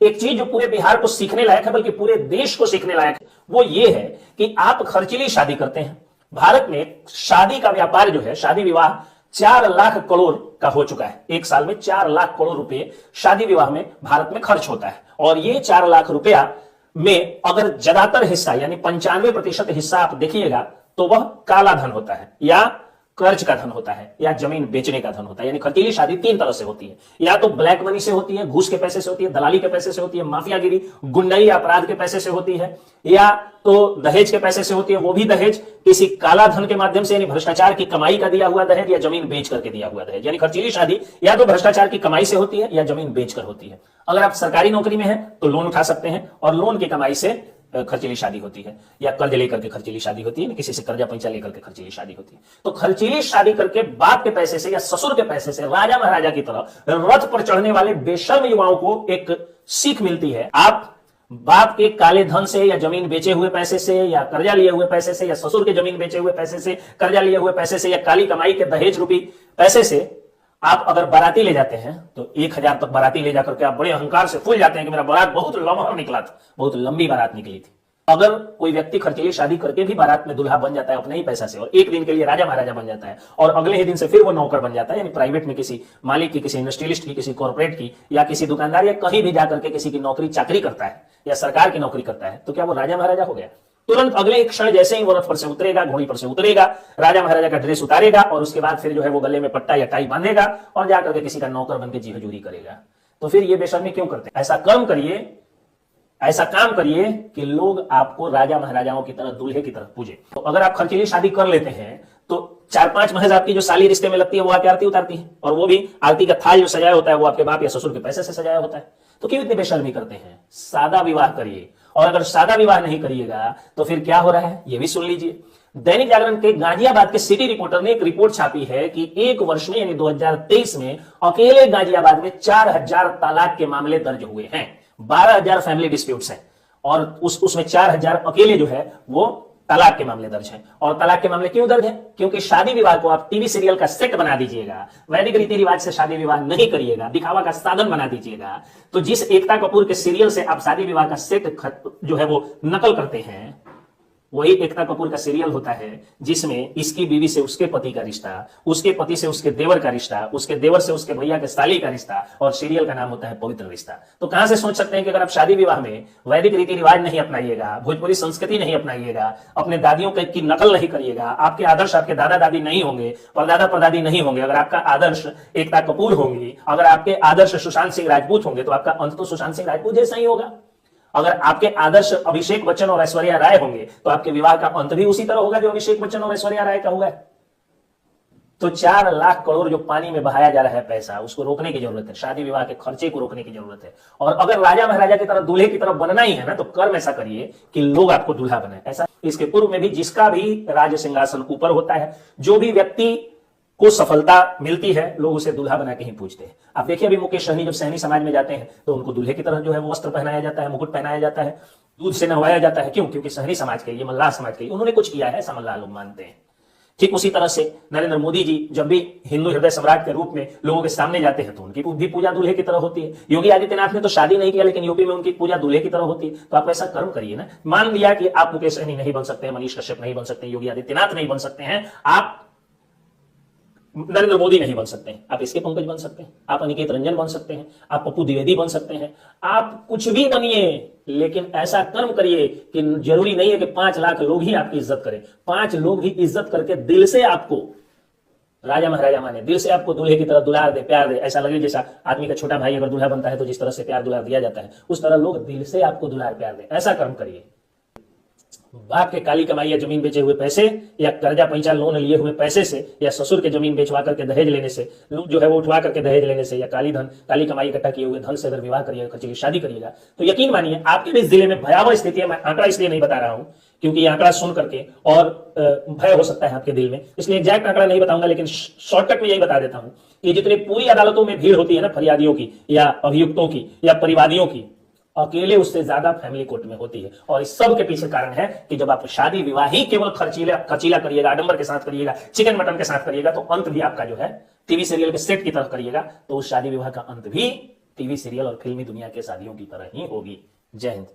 एक चीज जो पूरे बिहार को सीखने लायक है, बल्कि पूरे देश को सीखने लायक है, वो ये है कि आप खर्चीली शादी करते हैं। भारत में शादी का व्यापार जो है, शादी विवाह 4 लाख करोड़ का हो चुका है। एक साल में 4 लाख करोड़ रुपए शादी विवाह में भारत में खर्च होता है। और ये 4 लाख रुपया में अगर ज्यादातर हिस्सा यानी 95% हिस्सा आप देखिएगा तो वह काला धन होता है, या कर्ज का धन होता है, या जमीन बेचने का धन होता है। यानी खर्चीली शादी 3 तरह से होती है, या तो ब्लैक मनी से होती है, घूस के पैसे से होती है, दलाली के पैसे से होती है, माफियागिरी गुंडाई अपराध के पैसे से होती है, या तो दहेज के पैसे से होती है, वो भी दहेज किसी काला धन के माध्यम से, यानी भ्रष्टाचार की कमाई का दिया हुआ दहेज, या जमीन बेच करके दिया हुआ दहेज। यानी खर्चीली शादी या तो भ्रष्टाचार की कमाई से होती है या जमीन बेचकर होती है। अगर आप सरकारी नौकरी में हैं तो लोन उठा सकते हैं और लोन की कमाई से खर्चीली शादी होती है, या कर्ज लेकर के खर्चीली शादी होती है, किसी से कर्जा पैसा लेकर के खर्चीली शादी होती है। तो खर्चीली शादी करके बाप के पैसे से या ससुर के पैसे से राजा महाराजा की तरह रथ पर चढ़ने वाले बेशर्म युवाओं को एक सीख मिलती है। आप बाप के काले धन से या जमीन बेचे हुए पैसे से या कर्जा लिए हुए पैसे से या ससुर के जमीन बेचे हुए पैसे से, कर्जा लिए हुए पैसे से या काली कमाई के दहेज रूपी पैसे से आप अगर बाराती ले जाते हैं तो 1000 तक बाराती ले जाकर के आप बड़े अहंकार से फूल जाते हैं कि मेरा बारात बहुत लंबा निकला था, बहुत लंबी बारात निकली थी। अगर कोई व्यक्ति खर्चीली शादी करके भी बारात में दुल्हा बन जाता है अपने ही पैसा से, और एक दिन के लिए राजा महाराजा बन जाता है, और अगले ही दिन से फिर वो नौकर बन जाता है, यानी प्राइवेट में किसी मालिक की, किसी इंडस्ट्रियलिस्ट की, किसी कॉर्पोरेट की, या किसी दुकानदार या कहीं भी जाकर के किसी की नौकरी चाकरी करता है या सरकार की नौकरी करता है, तो क्या वो राजा महाराजा हो गया? तुरंत अगले एक क्षण जैसे ही वो रथ पर से उतरेगा, घोड़ी पर से उतरेगा, राजा महाराजा का ड्रेस उतारेगा और उसके बाद फिर जो है वो गले में पट्टा या टाई बांधेगा और जाकर के किसी का नौकर बनकर जी हजूरी करेगा। तो फिर ये बेशर्मी क्यों करते हैं? ऐसा कर्म करिए, ऐसा काम करिए कि लोग आपको राजा महाराजाओं की तरह, दूल्हे की तरह पूजे। तो अगर आप खर्चीली शादी कर लेते हैं तो 4-5 महज आपकी जो साली रिश्ते में लगती है वो आके आरती उतारती है, और वो भी आरती का थाल जो सजाया होता है वो आपके बाप या ससुर के पैसे से सजाया होता है। तो क्यों इतनी बेशर्मी करते हैं? सादा विवाह करिए। और अगर सादा विवाह नहीं करिएगा तो फिर क्या हो रहा है ये भी सुन लीजिए। दैनिक जागरण के गाजियाबाद के सिटी रिपोर्टर ने एक रिपोर्ट छापी है कि एक वर्ष में यानी 2023 में अकेले गाजियाबाद में 4000 तलाक के मामले दर्ज हुए हैं। 12000 फैमिली डिस्प्यूट्स हैं और उसमें 4000 अकेले जो है वो तलाक के मामले दर्ज हैं। और तलाक के मामले क्यों दर्ज हैं? क्योंकि शादी विवाह को आप टीवी सीरियल का सेट बना दीजिएगा, वैदिक रीति रिवाज से शादी विवाह नहीं करिएगा, दिखावा का साधन बना दीजिएगा। तो जिस एकता कपूर के सीरियल से आप शादी विवाह का सेट जो है वो नकल करते हैं, वही एकता कपूर का सीरियल होता है जिसमें इसकी बीवी से उसके पति का रिश्ता, उसके पति से उसके देवर का रिश्ता, उसके देवर से उसके भैया के साली का रिश्ता, और सीरियल का नाम होता है पवित्र रिश्ता। तो कहां से सोच सकते हैं कि अगर आप शादी विवाह में वैदिक रीति रिवाज नहीं अपनाइएगा, भोजपुरी संस्कृति नहीं अपनाइएगा, अपने दादियों की नकल नहीं करिएगा, आपके आदर्श आपके दादा दादी नहीं होंगे, परदादा परदादी नहीं होंगे, अगर आपका आदर्श एकता कपूर होंगी, अगर आपके आदर्श सुशांत सिंह राजपूत होंगे तो आपका अंत तो सुशांत सिंह राजपूत जैसा ही होगा। अगर आपके आदर्श अभिषेक बच्चन और ऐश्वर्या राय होंगे तो आपके विवाह का अंत भी उसी तरह होगा जो अभिषेक बच्चन और ऐश्वर्या राय का हुआ है। तो 4 लाख करोड़ जो पानी में बहाया जा रहा है पैसा, उसको रोकने की जरूरत है। शादी विवाह के खर्चे को रोकने की जरूरत है। और अगर राजा महाराजा की तरह दूल्हे की तरफ बनना ही है ना, तो कर्म ऐसा करिए कि लोग आपको दूल्हा बनाए। ऐसा इसके पूर्व में भी जिसका भी राज सिंहासन ऊपर होता है, जो भी व्यक्ति को सफलता मिलती है, लोग उसे दूल्हा बना के ही पूछते हैं। आप देखिए अभी मुकेश सहनी जब सहनी समाज में जाते हैं तो उनको दूल्हे की तरह जो है वो वस्त्र पहनाया जाता है, मुकुट पहनाया जाता है, दूध से नहवाया जाता है। क्यों? क्योंकि सहनी समाज के लिए, मल्लाह समाज के लिए उन्होंने कुछ किया है, ऐसा मल्लाह लोग मानते हैं। ठीक उसी तरह से नरेंद्र मोदी जी जब भी हिंदू हृदय सम्राट के रूप में लोगों के सामने जाते हैं तो उनकी भी पूजा दूल्हे की तरह होती है। योगी आदित्यनाथ ने तो शादी नहीं किया लेकिन यूपी में उनकी पूजा दूल्हे की तरह होती है। तो आप ऐसा कर्म करिए ना। मान लिया कि आप मुकेश सहनी नहीं बन सकते हैं, मनीष कश्यप नहीं बन सकते, योगी आदित्यनाथ नहीं बन सकते हैं, आप नरेंद्र मोदी नहीं बन सकते हैं, आप इसके पंकज बन सकते हैं, आप अनिकेत रंजन बन सकते हैं, आप पप्पू द्विवेदी बन सकते हैं, आप कुछ भी बनिए, लेकिन ऐसा कर्म करिए कि जरूरी नहीं है कि 5 लाख लोग ही आपकी इज्जत करें। 5 लोग भी इज्जत करके दिल से आपको राजा महाराजा माने, दिल से आपको दूल्हे की तरह दुलार दे, प्यार दे। ऐसा लगे जैसा आदमी का छोटा भाई अगर दूल्हा बनता है तो जिस तरह से प्यार दुलार दिया जाता है, उस तरह लोग दिल से आपको दुलार प्यार दे। ऐसा कर्म करिए। बाप के काली कमाई या जमीन बेचे हुए पैसे या कर्जा पैसा लोन लिए हुए पैसे से या ससुर के जमीन बेचवा करके दहेज लेने से, जो है वो उठवा करके दहेज लेने से, या काली कमाई इकट्ठा किए हुए धन से अगर विवाह करिएगा, खर्चीली शादी करिएगा, तो यकीन मानिए आपके भी जिले में भयावह स्थिति है। मैं आंकड़ा इसलिए नहीं बता रहा हूं क्योंकि ये आंकड़ा सुन करके और भय हो सकता है आपके दिल में, इसलिए एग्जैक्ट आंकड़ा नहीं बताऊंगा, लेकिन शॉर्टकट में यही बता देता हूं कि जितनी पूरी अदालतों में भीड़ होती है ना फरियादियों की या अभियुक्तों की या परिवादियों की, अकेले उससे ज्यादा फैमिली कोर्ट में होती है। और इस सब के पीछे कारण है कि जब आप शादी विवाह ही केवल खर्चीला करिएगा, आडंबर के साथ करिएगा, चिकन मटन के साथ करिएगा, तो अंत भी आपका जो है टीवी सीरियल के सेट की तरह करिएगा, तो उस शादी विवाह का अंत भी टीवी सीरियल और फिल्मी दुनिया के शादियों की तरह ही होगी। जय हिंद।